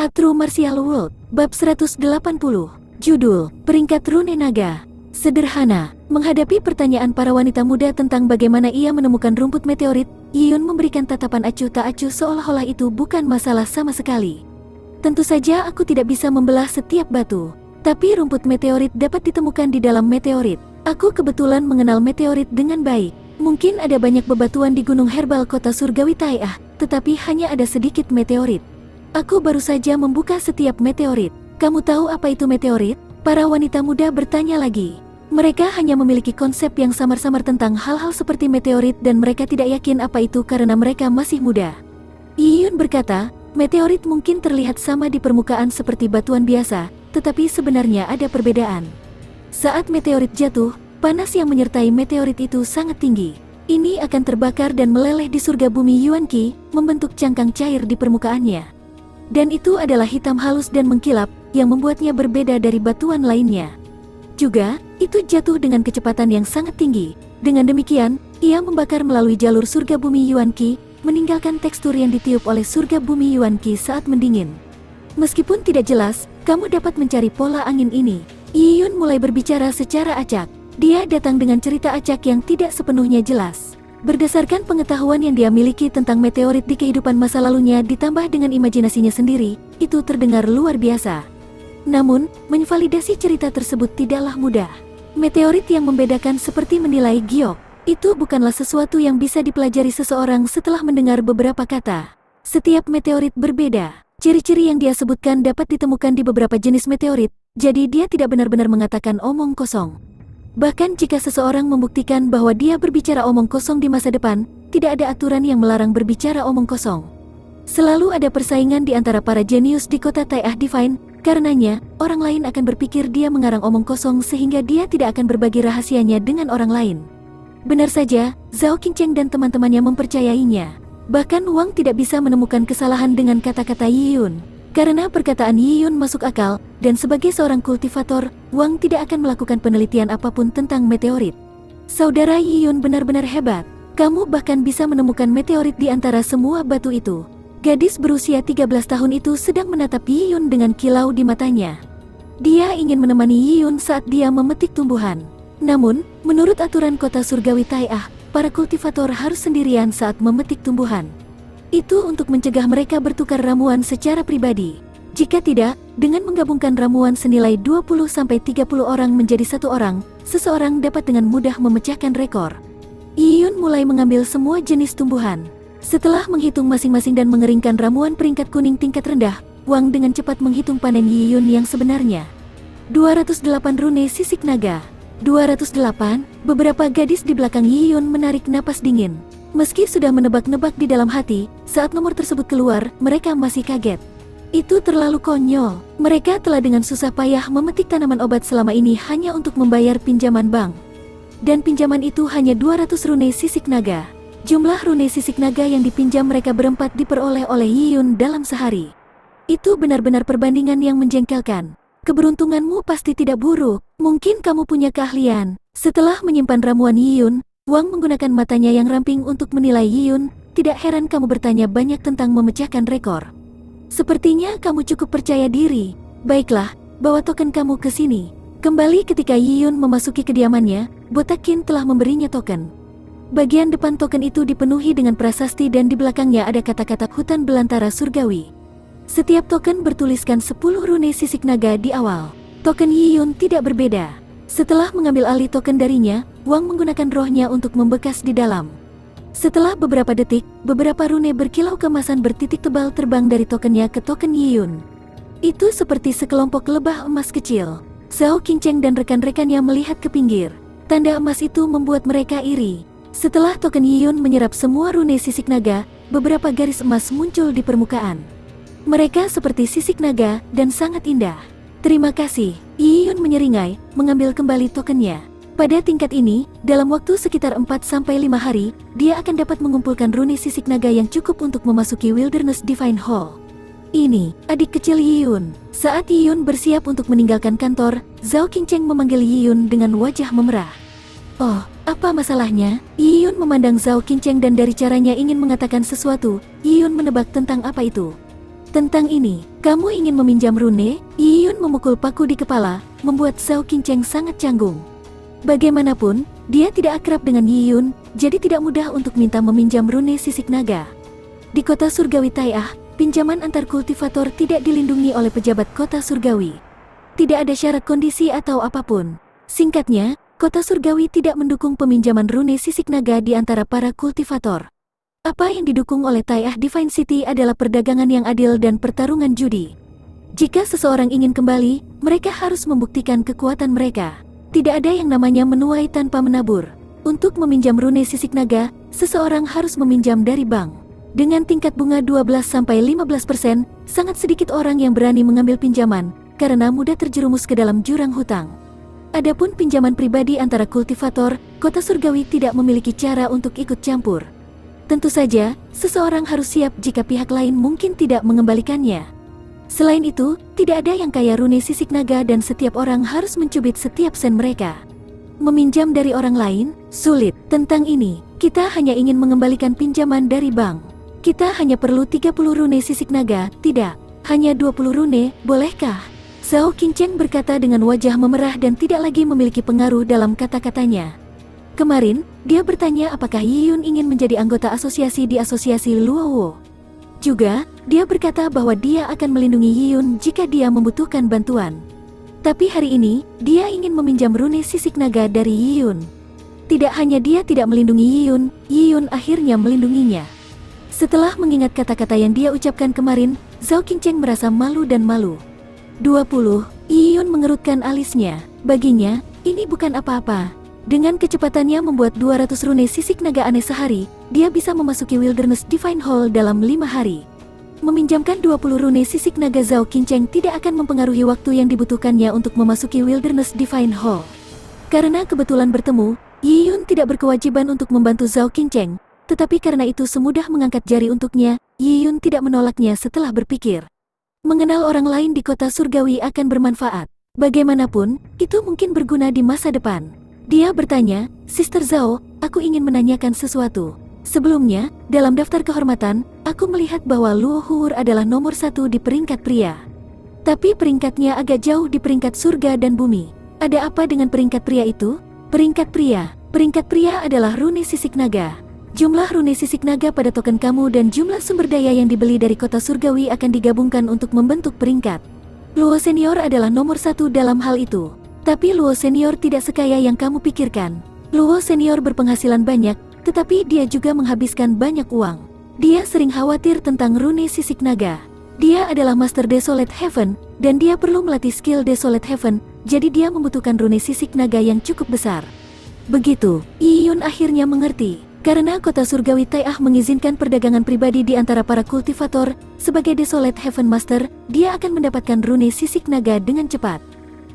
A True Martial World, Bab 180, Judul, Peringkat Rune Naga. Sederhana, menghadapi pertanyaan para wanita muda tentang bagaimana ia menemukan rumput meteorit, Yiyun memberikan tatapan acuh tak acuh seolah-olah itu bukan masalah sama sekali. Tentu saja aku tidak bisa membelah setiap batu, tapi rumput meteorit dapat ditemukan di dalam meteorit. Aku kebetulan mengenal meteorit dengan baik. Mungkin ada banyak bebatuan di gunung herbal kota surgawi Tai'ah, tetapi hanya ada sedikit meteorit. Aku baru saja membuka setiap meteorit. Kamu tahu apa itu meteorit? Para wanita muda bertanya lagi. Mereka hanya memiliki konsep yang samar-samar tentang hal-hal seperti meteorit dan mereka tidak yakin apa itu karena mereka masih muda. Yiyun berkata, meteorit mungkin terlihat sama di permukaan seperti batuan biasa, tetapi sebenarnya ada perbedaan. Saat meteorit jatuh, panas yang menyertai meteorit itu sangat tinggi. Ini akan terbakar dan meleleh di surga bumi Yuanqi, membentuk cangkang cair di permukaannya. Dan itu adalah hitam halus dan mengkilap, yang membuatnya berbeda dari batuan lainnya. Juga, itu jatuh dengan kecepatan yang sangat tinggi. Dengan demikian, ia membakar melalui jalur surga bumi Yuanqi, meninggalkan tekstur yang ditiup oleh surga bumi Yuanqi saat mendingin. Meskipun tidak jelas, kamu dapat mencari pola angin ini. Yiyun mulai berbicara secara acak. Dia datang dengan cerita acak yang tidak sepenuhnya jelas. Berdasarkan pengetahuan yang dia miliki tentang meteorit di kehidupan masa lalunya ditambah dengan imajinasinya sendiri, itu terdengar luar biasa. Namun, menvalidasi cerita tersebut tidaklah mudah. Meteorit yang membedakan seperti menilai giok. Itu bukanlah sesuatu yang bisa dipelajari seseorang setelah mendengar beberapa kata. Setiap meteorit berbeda. Ciri-ciri yang dia sebutkan dapat ditemukan di beberapa jenis meteorit, jadi dia tidak benar-benar mengatakan omong kosong. Bahkan jika seseorang membuktikan bahwa dia berbicara omong kosong di masa depan, tidak ada aturan yang melarang berbicara omong kosong. Selalu ada persaingan di antara para jenius di kota Tai'ah Divine, karenanya, orang lain akan berpikir dia mengarang omong kosong sehingga dia tidak akan berbagi rahasianya dengan orang lain. Benar saja, Zhao Qingcheng dan teman-temannya mempercayainya. Bahkan Wang tidak bisa menemukan kesalahan dengan kata-kata Yiyun. Karena perkataan Yiyun masuk akal, dan sebagai seorang kultivator, Wang tidak akan melakukan penelitian apapun tentang meteorit. Saudara Yiyun benar-benar hebat. Kamu bahkan bisa menemukan meteorit di antara semua batu itu. Gadis berusia 13 tahun itu sedang menatap Yiyun dengan kilau di matanya. Dia ingin menemani Yiyun saat dia memetik tumbuhan. Namun, menurut aturan kota surgawi Tai'ah, para kultivator harus sendirian saat memetik tumbuhan. Itu untuk mencegah mereka bertukar ramuan secara pribadi. Jika tidak, dengan menggabungkan ramuan senilai 20-30 orang menjadi satu orang, seseorang dapat dengan mudah memecahkan rekor. Yiyun mulai mengambil semua jenis tumbuhan. Setelah menghitung masing-masing dan mengeringkan ramuan peringkat kuning tingkat rendah, Wang dengan cepat menghitung panen Yiyun yang sebenarnya. 208 rune sisik naga. 208, beberapa gadis di belakang Yiyun menarik napas dingin. Meski sudah menebak-nebak di dalam hati, saat nomor tersebut keluar, mereka masih kaget. Itu terlalu konyol. Mereka telah dengan susah payah memetik tanaman obat selama ini hanya untuk membayar pinjaman bank. Dan pinjaman itu hanya 200 rune sisik naga. Jumlah rune sisik naga yang dipinjam mereka berempat diperoleh oleh Yiyun dalam sehari. Itu benar-benar perbandingan yang menjengkelkan. Keberuntunganmu pasti tidak buruk. Mungkin kamu punya keahlian. Setelah menyimpan ramuan Yiyun, Wang menggunakan matanya yang ramping untuk menilai Yiyun. Tidak heran kamu bertanya banyak tentang memecahkan rekor. Sepertinya kamu cukup percaya diri. Baiklah, bawa token kamu ke sini. Kembali ketika Yiyun memasuki kediamannya, Botakin telah memberinya token. Bagian depan token itu dipenuhi dengan prasasti dan di belakangnya ada kata-kata hutan belantara surgawi. Setiap token bertuliskan 10 rune sisik naga di awal. Token Yiyun tidak berbeda. Setelah mengambil alih token darinya, Wang menggunakan rohnya untuk membekas di dalam. Setelah beberapa detik, beberapa rune berkilau kemasan bertitik tebal terbang dari tokennya ke token Yiyun. Itu seperti sekelompok lebah emas kecil. Zhao Qingcheng dan rekan-rekannya melihat ke pinggir. Tanda emas itu membuat mereka iri. Setelah token Yiyun menyerap semua rune sisik naga, beberapa garis emas muncul di permukaan. Mereka seperti sisik naga dan sangat indah. Terima kasih, Yiyun menyeringai, mengambil kembali tokennya. Pada tingkat ini, dalam waktu sekitar 4-5 hari, dia akan dapat mengumpulkan rune sisik naga yang cukup untuk memasuki Wilderness Divine Hall. Ini, adik kecil Yiyun. Saat Yiyun bersiap untuk meninggalkan kantor, Zhao Qingcheng memanggil Yiyun dengan wajah memerah. Oh, apa masalahnya? Yiyun memandang Zhao Qingcheng dan dari caranya ingin mengatakan sesuatu, Yiyun menebak tentang apa itu. Tentang ini, Kamu ingin meminjam rune? Yiyun memukul paku di kepala, membuat Zhao Qingcheng sangat canggung. Bagaimanapun, dia tidak akrab dengan Yiyun, jadi tidak mudah untuk minta meminjam rune sisik naga. Di kota surgawi Tai'ah, pinjaman antar kultivator tidak dilindungi oleh pejabat kota surgawi. Tidak ada syarat kondisi atau apapun. Singkatnya, kota surgawi tidak mendukung peminjaman rune sisik naga di antara para kultivator. Apa yang didukung oleh Tai'ah Divine City adalah perdagangan yang adil dan pertarungan judi. Jika seseorang ingin kembali, mereka harus membuktikan kekuatan mereka. Tidak ada yang namanya menuai tanpa menabur. Untuk meminjam rune sisik naga, seseorang harus meminjam dari bank. Dengan tingkat bunga 12-15%, sangat sedikit orang yang berani mengambil pinjaman, karena mudah terjerumus ke dalam jurang hutang. Adapun pinjaman pribadi antara kultivator, kota surgawi tidak memiliki cara untuk ikut campur. Tentu saja, seseorang harus siap jika pihak lain mungkin tidak mengembalikannya. Selain itu, tidak ada yang kaya rune sisik naga dan setiap orang harus mencubit setiap sen mereka. Meminjam dari orang lain, sulit. Tentang ini, kita hanya ingin mengembalikan pinjaman dari bank. Kita hanya perlu 30 rune sisik naga, tidak. Hanya 20 rune, bolehkah? Zhao Qingcheng berkata dengan wajah memerah dan tidak lagi memiliki pengaruh dalam kata-katanya. Kemarin, dia bertanya apakah Yiyun ingin menjadi anggota asosiasi di asosiasi Luowo. Juga, dia berkata bahwa dia akan melindungi Yiyun jika dia membutuhkan bantuan. Tapi hari ini, dia ingin meminjam rune sisik naga dari Yiyun. Tidak hanya dia tidak melindungi Yiyun, Yiyun akhirnya melindunginya. Setelah mengingat kata-kata yang dia ucapkan kemarin, Zhao Qingcheng merasa malu dan malu. 20, Yiyun mengerutkan alisnya. Baginya, ini bukan apa-apa. Dengan kecepatannya membuat 200 rune sisik naga aneh sehari, dia bisa memasuki Wilderness Divine Hall dalam 5 hari. Meminjamkan 20 rune sisik naga Zhao Qingcheng tidak akan mempengaruhi waktu yang dibutuhkannya untuk memasuki Wilderness Divine Hall. Karena kebetulan bertemu, Yiyun tidak berkewajiban untuk membantu Zhao Qingcheng, tetapi karena itu semudah mengangkat jari untuknya, Yiyun tidak menolaknya setelah berpikir. Mengenal orang lain di kota surgawi akan bermanfaat. Bagaimanapun, itu mungkin berguna di masa depan. Dia bertanya, Sister Zhao, aku ingin menanyakan sesuatu. Sebelumnya, dalam daftar kehormatan, aku melihat bahwa Luo Huur adalah nomor 1 di peringkat pria. Tapi peringkatnya agak jauh di peringkat surga dan bumi. Ada apa dengan peringkat pria itu? Peringkat pria adalah rune sisik naga. Jumlah rune sisik naga pada token kamu dan jumlah sumber daya yang dibeli dari kota surgawi akan digabungkan untuk membentuk peringkat. Luo Senior adalah nomor 1 dalam hal itu. Tapi Luo Senior tidak sekaya yang kamu pikirkan. Luo Senior berpenghasilan banyak, tetapi dia juga menghabiskan banyak uang. Dia sering khawatir tentang rune sisik naga. Dia adalah Master Desolate Heaven, dan dia perlu melatih skill Desolate Heaven, jadi dia membutuhkan rune sisik naga yang cukup besar. Begitu, Yiyun akhirnya mengerti. Karena kota surgawi Tai'ah mengizinkan perdagangan pribadi di antara para kultivator, sebagai Desolate Heaven Master, dia akan mendapatkan rune sisik naga dengan cepat.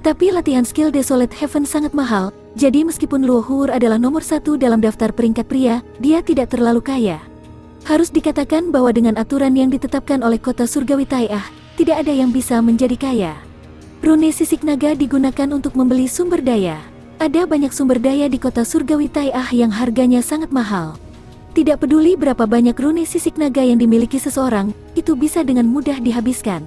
Tapi latihan skill Desolate Heaven sangat mahal, jadi meskipun Luo Huur adalah nomor 1 dalam daftar peringkat pria, dia tidak terlalu kaya. Harus dikatakan bahwa dengan aturan yang ditetapkan oleh kota surgawi Tai'ah, tidak ada yang bisa menjadi kaya. Rune sisik naga digunakan untuk membeli sumber daya. Ada banyak sumber daya di kota surgawi Tai'ah yang harganya sangat mahal. Tidak peduli berapa banyak rune sisik naga yang dimiliki seseorang, itu bisa dengan mudah dihabiskan.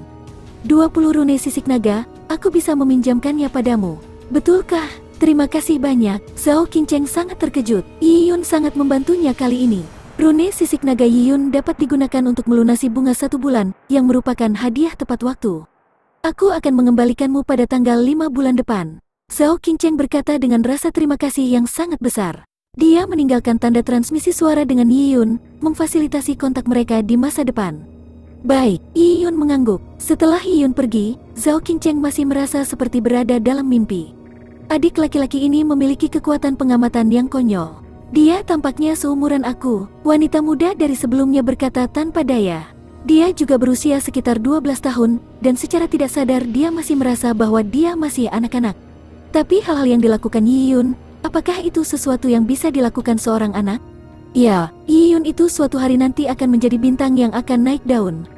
20 rune sisik naga, aku bisa meminjamkannya padamu. Betulkah? Terima kasih banyak. Zhao Qingcheng sangat terkejut. Yiyun sangat membantunya kali ini. Rune sisik naga Yiyun dapat digunakan untuk melunasi bunga 1 bulan, yang merupakan hadiah tepat waktu. Aku akan mengembalikanmu pada tanggal 5 bulan depan. Zhao Qingcheng berkata dengan rasa terima kasih yang sangat besar. Dia meninggalkan tanda transmisi suara dengan Yiyun, memfasilitasi kontak mereka di masa depan. Baik, Yiyun mengangguk. Setelah Yiyun pergi, Zhao Qingcheng masih merasa seperti berada dalam mimpi. Adik laki-laki ini memiliki kekuatan pengamatan yang konyol. Dia tampaknya seumuran aku, wanita muda dari sebelumnya berkata tanpa daya. Dia juga berusia sekitar 12 tahun, dan secara tidak sadar dia masih merasa bahwa dia masih anak-anak. Tapi hal-hal yang dilakukan Yiyun, apakah itu sesuatu yang bisa dilakukan seorang anak? Ya, Yiyun itu suatu hari nanti akan menjadi bintang yang akan naik daun.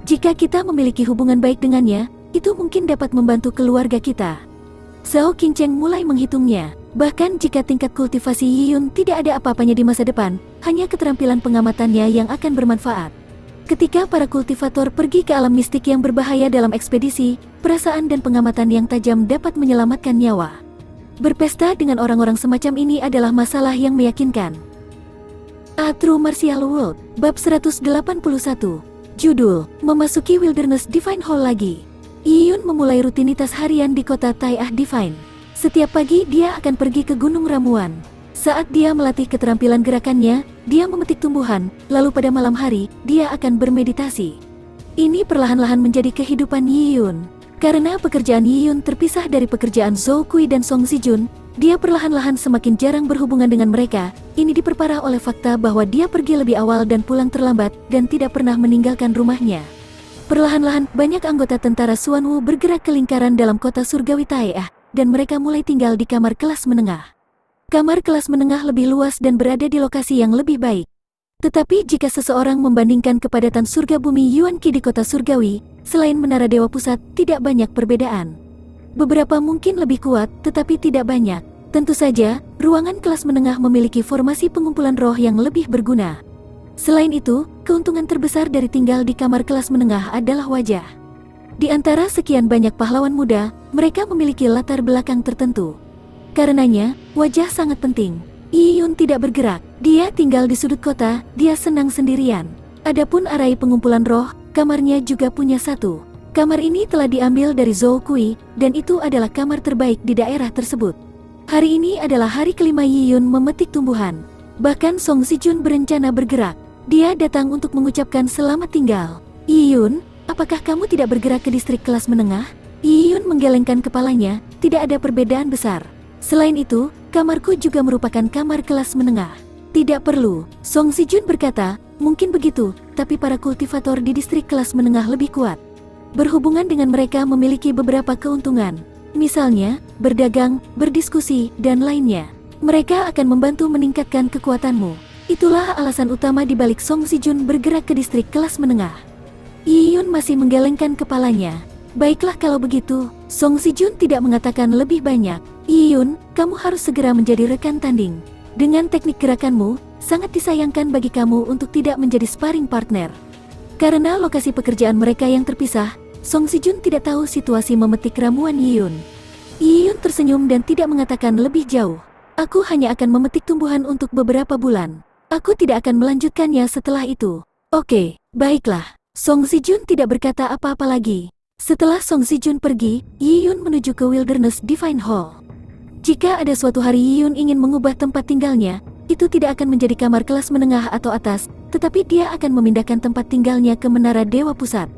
Jika kita memiliki hubungan baik dengannya, itu mungkin dapat membantu keluarga kita. Zhao Qingcheng mulai menghitungnya. Bahkan jika tingkat kultivasi Yiyun tidak ada apa-apanya di masa depan, hanya keterampilan pengamatannya yang akan bermanfaat. Ketika para kultivator pergi ke alam mistik yang berbahaya dalam ekspedisi, perasaan dan pengamatan yang tajam dapat menyelamatkan nyawa. Berpesta dengan orang-orang semacam ini adalah masalah yang meyakinkan. A True Martial World, Bab 181. Judul, Memasuki Wilderness Divine Hall lagi. Yiyun memulai rutinitas harian di kota Tai'ah Divine. Setiap pagi dia akan pergi ke Gunung Ramuan. Saat dia melatih keterampilan gerakannya, dia memetik tumbuhan, lalu pada malam hari, dia akan bermeditasi. Ini perlahan-lahan menjadi kehidupan Yiyun. Karena pekerjaan Yiyun terpisah dari pekerjaan Zhou Kui dan Song Zijun, dia perlahan-lahan semakin jarang berhubungan dengan mereka. Ini diperparah oleh fakta bahwa dia pergi lebih awal dan pulang terlambat, dan tidak pernah meninggalkan rumahnya. Perlahan-lahan, banyak anggota tentara Xuanwu bergerak ke lingkaran dalam kota surgawi Tai'ah, dan mereka mulai tinggal di kamar kelas menengah. Kamar kelas menengah lebih luas dan berada di lokasi yang lebih baik. Tetapi jika seseorang membandingkan kepadatan surga bumi Yuan-Ki di kota surgawi, selain menara Dewa Pusat, tidak banyak perbedaan. Beberapa mungkin lebih kuat, tetapi tidak banyak. Tentu saja, ruangan kelas menengah memiliki formasi pengumpulan roh yang lebih berguna. Selain itu, keuntungan terbesar dari tinggal di kamar kelas menengah adalah wajah. Di antara sekian banyak pahlawan muda, mereka memiliki latar belakang tertentu. Karenanya, wajah sangat penting. Yiyun tidak bergerak, dia tinggal di sudut kota, dia senang sendirian. Adapun arai pengumpulan roh, kamarnya juga punya satu. Kamar ini telah diambil dari Zhou Kui, dan itu adalah kamar terbaik di daerah tersebut. Hari ini adalah hari kelima Yiyun memetik tumbuhan. Bahkan Song Zijun berencana bergerak. Dia datang untuk mengucapkan selamat tinggal. Yiyun, apakah kamu tidak bergerak ke distrik kelas menengah? Yiyun menggelengkan kepalanya, tidak ada perbedaan besar. Selain itu, kamarku juga merupakan kamar kelas menengah. Tidak perlu, Song Zijun berkata, mungkin begitu, tapi para kultivator di distrik kelas menengah lebih kuat. Berhubungan dengan mereka memiliki beberapa keuntungan. Misalnya, berdagang, berdiskusi, dan lainnya. Mereka akan membantu meningkatkan kekuatanmu. Itulah alasan utama di balik Song Zijun bergerak ke distrik kelas menengah. Yiyun masih menggelengkan kepalanya. Baiklah kalau begitu, Song Zijun tidak mengatakan lebih banyak. Yiyun, kamu harus segera menjadi rekan tanding. Dengan teknik gerakanmu, sangat disayangkan bagi kamu untuk tidak menjadi sparring partner. Karena lokasi pekerjaan mereka yang terpisah, Song Zijun tidak tahu situasi memetik ramuan Yiyun. Yiyun tersenyum dan tidak mengatakan lebih jauh. Aku hanya akan memetik tumbuhan untuk beberapa bulan. Aku tidak akan melanjutkannya setelah itu. Oke, baiklah. Song Zijun tidak berkata apa-apa lagi. Setelah Song Zijun pergi, Yiyun menuju ke Wilderness Divine Hall. Jika ada suatu hari Yiyun ingin mengubah tempat tinggalnya, itu tidak akan menjadi kamar kelas menengah atau atas, tetapi dia akan memindahkan tempat tinggalnya ke Menara Dewa Pusat.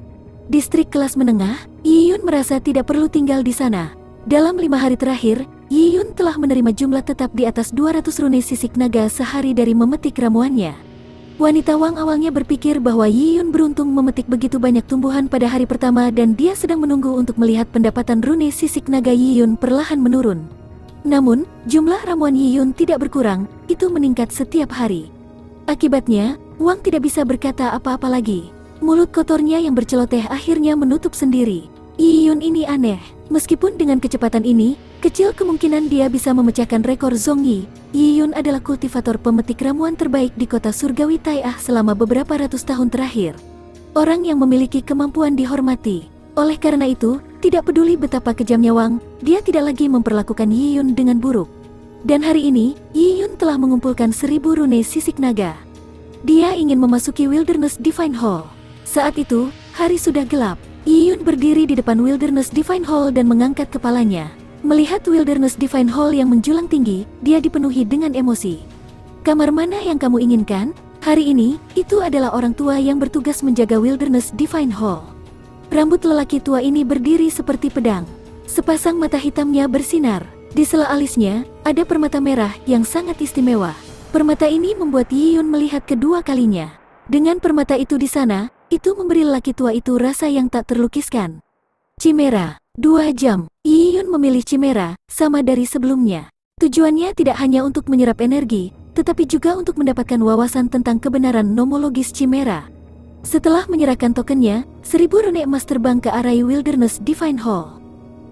Distrik kelas menengah, Yiyun merasa tidak perlu tinggal di sana. Dalam 5 hari terakhir, Yiyun telah menerima jumlah tetap di atas 200 rune sisik naga sehari dari memetik ramuannya. Wanita Wang awalnya berpikir bahwa Yiyun beruntung memetik begitu banyak tumbuhan pada hari pertama dan dia sedang menunggu untuk melihat pendapatan rune sisik naga Yiyun perlahan menurun. Namun, jumlah ramuan Yiyun tidak berkurang, itu meningkat setiap hari. Akibatnya, Wang tidak bisa berkata apa-apa lagi. Mulut kotornya yang berceloteh akhirnya menutup sendiri. Yiyun ini aneh. Meskipun dengan kecepatan ini, kecil kemungkinan dia bisa memecahkan rekor Zhongyi. Yiyun adalah kultivator pemetik ramuan terbaik di kota surgawi Tai'ah selama beberapa ratus tahun terakhir. Orang yang memiliki kemampuan dihormati. Oleh karena itu, tidak peduli betapa kejamnya Wang, dia tidak lagi memperlakukan Yiyun dengan buruk. Dan hari ini, Yiyun telah mengumpulkan 1000 rune sisik naga. Dia ingin memasuki Wilderness Divine Hall. Saat itu, hari sudah gelap. Yiyun berdiri di depan Wilderness Divine Hall dan mengangkat kepalanya. Melihat Wilderness Divine Hall yang menjulang tinggi, dia dipenuhi dengan emosi. Kamar mana yang kamu inginkan? Hari ini, itu adalah orang tua yang bertugas menjaga Wilderness Divine Hall. Rambut lelaki tua ini berdiri seperti pedang. Sepasang mata hitamnya bersinar. Di sela alisnya, ada permata merah yang sangat istimewa. Permata ini membuat Yiyun melihat kedua kalinya. Dengan permata itu di sana, itu memberi lelaki tua itu rasa yang tak terlukiskan. Chimera. 2 jam, Yiyun memilih Chimera, sama dari sebelumnya. Tujuannya tidak hanya untuk menyerap energi, tetapi juga untuk mendapatkan wawasan tentang kebenaran nomologis Chimera. Setelah menyerahkan tokennya, 1000 rune emas terbang ke arah Wilderness Divine Hall.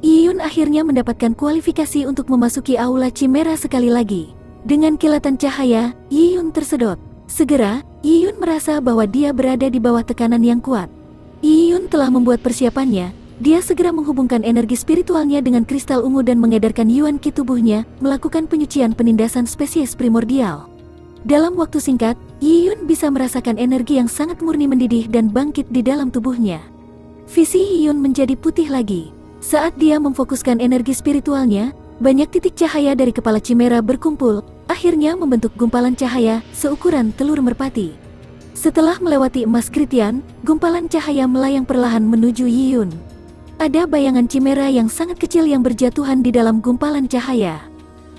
Yiyun akhirnya mendapatkan kualifikasi untuk memasuki aula Chimera sekali lagi. Dengan kilatan cahaya, Yiyun tersedot. Segera, Yiyun merasa bahwa dia berada di bawah tekanan yang kuat. Yiyun telah membuat persiapannya. Dia segera menghubungkan energi spiritualnya dengan kristal ungu dan mengedarkan Yuan Qi tubuhnya, melakukan penyucian penindasan spesies primordial. Dalam waktu singkat, Yiyun bisa merasakan energi yang sangat murni mendidih dan bangkit di dalam tubuhnya. Visi Yiyun menjadi putih lagi. Saat dia memfokuskan energi spiritualnya, banyak titik cahaya dari kepala Chimera berkumpul, akhirnya membentuk gumpalan cahaya seukuran telur merpati. Setelah melewati emas kritian, gumpalan cahaya melayang perlahan menuju Yiyun. Ada bayangan Chimera yang sangat kecil yang berjatuhan di dalam gumpalan cahaya.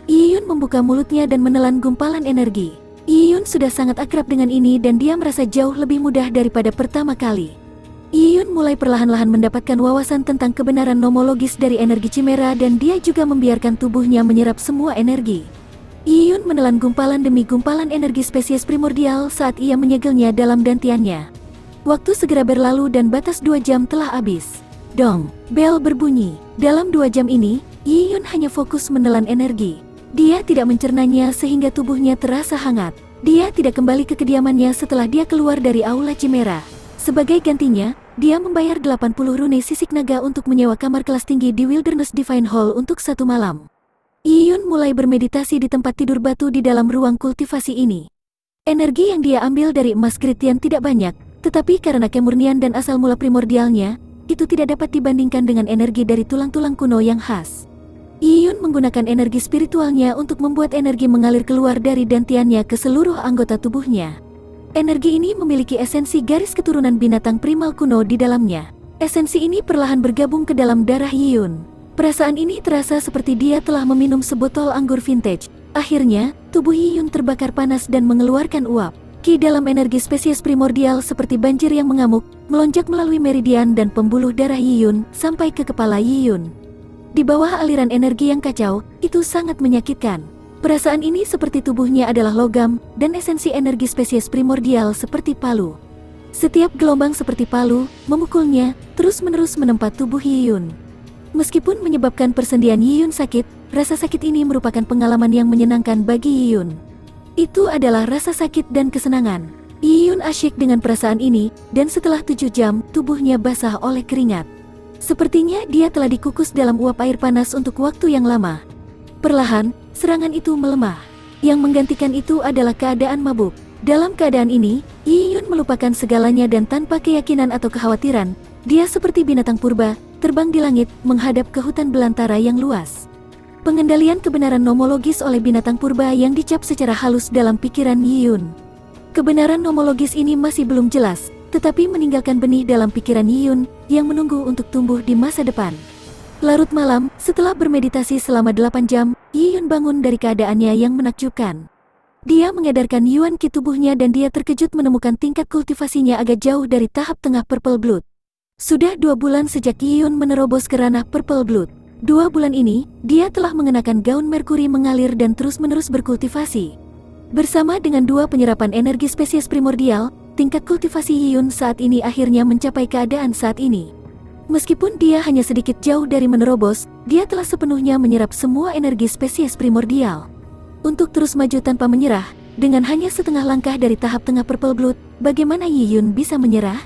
Yiyun membuka mulutnya dan menelan gumpalan energi. Yiyun sudah sangat akrab dengan ini dan dia merasa jauh lebih mudah daripada pertama kali. Yiyun mulai perlahan-lahan mendapatkan wawasan tentang kebenaran nomologis dari energi Chimera dan dia juga membiarkan tubuhnya menyerap semua energi. Yiyun menelan gumpalan demi gumpalan energi spesies primordial saat ia menyegelnya dalam dantiannya. Waktu segera berlalu dan batas 2 jam telah habis. Dong, bel berbunyi. Dalam 2 jam ini, Yiyun hanya fokus menelan energi. Dia tidak mencernanya sehingga tubuhnya terasa hangat. Dia tidak kembali ke kediamannya setelah dia keluar dari aula Chimera. Sebagai gantinya, dia membayar 80 rune sisik naga untuk menyewa kamar kelas tinggi di Wilderness Divine Hall untuk 1 malam. Yiyun mulai bermeditasi di tempat tidur batu di dalam ruang kultivasi ini. Energi yang dia ambil dari emas kritian tidak banyak, tetapi karena kemurnian dan asal mula primordialnya, itu tidak dapat dibandingkan dengan energi dari tulang-tulang kuno yang khas. Yiyun menggunakan energi spiritualnya untuk membuat energi mengalir keluar dari dantiannya ke seluruh anggota tubuhnya. Energi ini memiliki esensi garis keturunan binatang primal kuno di dalamnya. Esensi ini perlahan bergabung ke dalam darah Yiyun. Perasaan ini terasa seperti dia telah meminum sebotol anggur vintage. Akhirnya, tubuh Yiyun terbakar panas dan mengeluarkan uap. Ki dalam energi spesies primordial seperti banjir yang mengamuk, melonjak melalui meridian dan pembuluh darah Yiyun sampai ke kepala Yiyun. Di bawah aliran energi yang kacau, itu sangat menyakitkan. Perasaan ini seperti tubuhnya adalah logam, dan esensi energi spesies primordial seperti palu. Setiap gelombang seperti palu, memukulnya, terus-menerus menempa tubuh Yiyun. Meskipun menyebabkan persendian Yiyun sakit, rasa sakit ini merupakan pengalaman yang menyenangkan bagi Yiyun. Itu adalah rasa sakit dan kesenangan. Yiyun asyik dengan perasaan ini, dan setelah 7 jam, tubuhnya basah oleh keringat. Sepertinya dia telah dikukus dalam uap air panas untuk waktu yang lama. Perlahan, serangan itu melemah. Yang menggantikan itu adalah keadaan mabuk. Dalam keadaan ini, Yiyun melupakan segalanya dan tanpa keyakinan atau kekhawatiran, dia seperti binatang purba, terbang di langit, menghadap ke hutan belantara yang luas. Pengendalian kebenaran nomologis oleh binatang purba yang dicap secara halus dalam pikiran Yiyun. Kebenaran nomologis ini masih belum jelas, tetapi meninggalkan benih dalam pikiran Yiyun yang menunggu untuk tumbuh di masa depan. Larut malam, setelah bermeditasi selama 8 jam, Yiyun bangun dari keadaannya yang menakjubkan. Dia mengedarkan Yuan Qi tubuhnya dan dia terkejut menemukan tingkat kultivasinya agak jauh dari tahap tengah Purple Blood. Sudah 2 bulan sejak Yiyun menerobos ke ranah Purple Blood. 2 bulan ini, dia telah mengenakan gaun merkuri mengalir dan terus-menerus berkultivasi. Bersama dengan 2 penyerapan energi spesies primordial, tingkat kultivasi Yiyun saat ini akhirnya mencapai keadaan saat ini. Meskipun dia hanya sedikit jauh dari menerobos, dia telah sepenuhnya menyerap semua energi spesies primordial. Untuk terus maju tanpa menyerah, dengan hanya setengah langkah dari tahap tengah Purple Blood, bagaimana Yiyun bisa menyerah?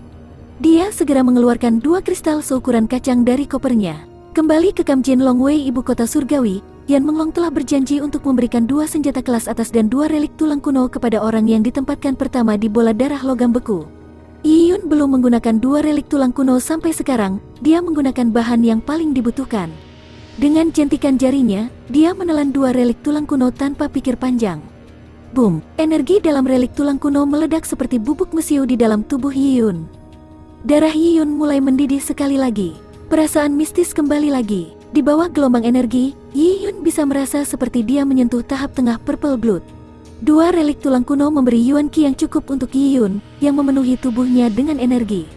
Dia segera mengeluarkan 2 kristal seukuran kacang dari kopernya. Kembali ke Kamjin Longwei, ibu kota surgawi, Yan Menglong telah berjanji untuk memberikan 2 senjata kelas atas dan 2 relik tulang kuno kepada orang yang ditempatkan pertama di bola darah logam beku. Yiyun belum menggunakan 2 relik tulang kuno sampai sekarang, dia menggunakan bahan yang paling dibutuhkan. Dengan jentikan jarinya, dia menelan 2 relik tulang kuno tanpa pikir panjang. Boom! Energi dalam relik tulang kuno meledak seperti bubuk mesiu di dalam tubuh Yiyun. Darah Yiyun mulai mendidih sekali lagi. Perasaan mistis kembali lagi. Di bawah gelombang energi, Yiyun bisa merasa seperti dia menyentuh tahap tengah Purple Blood. 2 relik tulang kuno memberi Yuan Qi yang cukup untuk Yiyun, yang memenuhi tubuhnya dengan energi.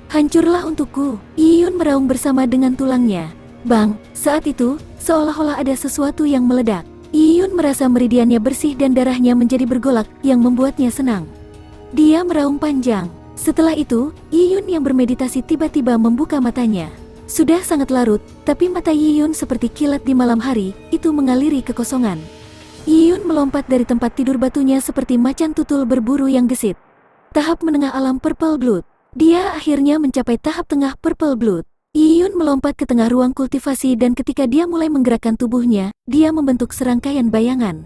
Hancurlah untukku, Yiyun meraung bersama dengan tulangnya. Bang! Saat itu, seolah-olah ada sesuatu yang meledak. Yiyun merasa meridiannya bersih dan darahnya menjadi bergolak, yang membuatnya senang. Dia meraung panjang. Setelah itu, Yiyun yang bermeditasi tiba-tiba membuka matanya. Sudah sangat larut, tapi mata Yiyun seperti kilat di malam hari, itu mengaliri kekosongan. Yiyun Yiyun melompat dari tempat tidur batunya seperti macan tutul berburu yang gesit. Tahap menengah alam Purple Blood. Dia akhirnya mencapai tahap tengah Purple Blood. Yiyun melompat ke tengah ruang kultivasi dan ketika dia mulai menggerakkan tubuhnya, dia membentuk serangkaian bayangan.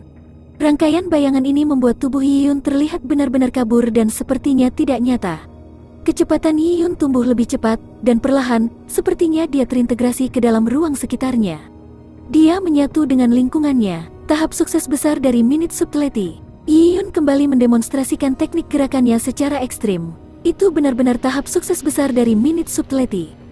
Rangkaian bayangan ini membuat tubuh Yiyun terlihat benar-benar kabur dan sepertinya tidak nyata. Kecepatan Yiyun tumbuh lebih cepat, dan perlahan, sepertinya dia terintegrasi ke dalam ruang sekitarnya. Dia menyatu dengan lingkungannya, tahap sukses besar dari Minute Subtlety. Yiyun kembali mendemonstrasikan teknik gerakannya secara ekstrim. Itu benar-benar tahap sukses besar dari Minute Subtlety.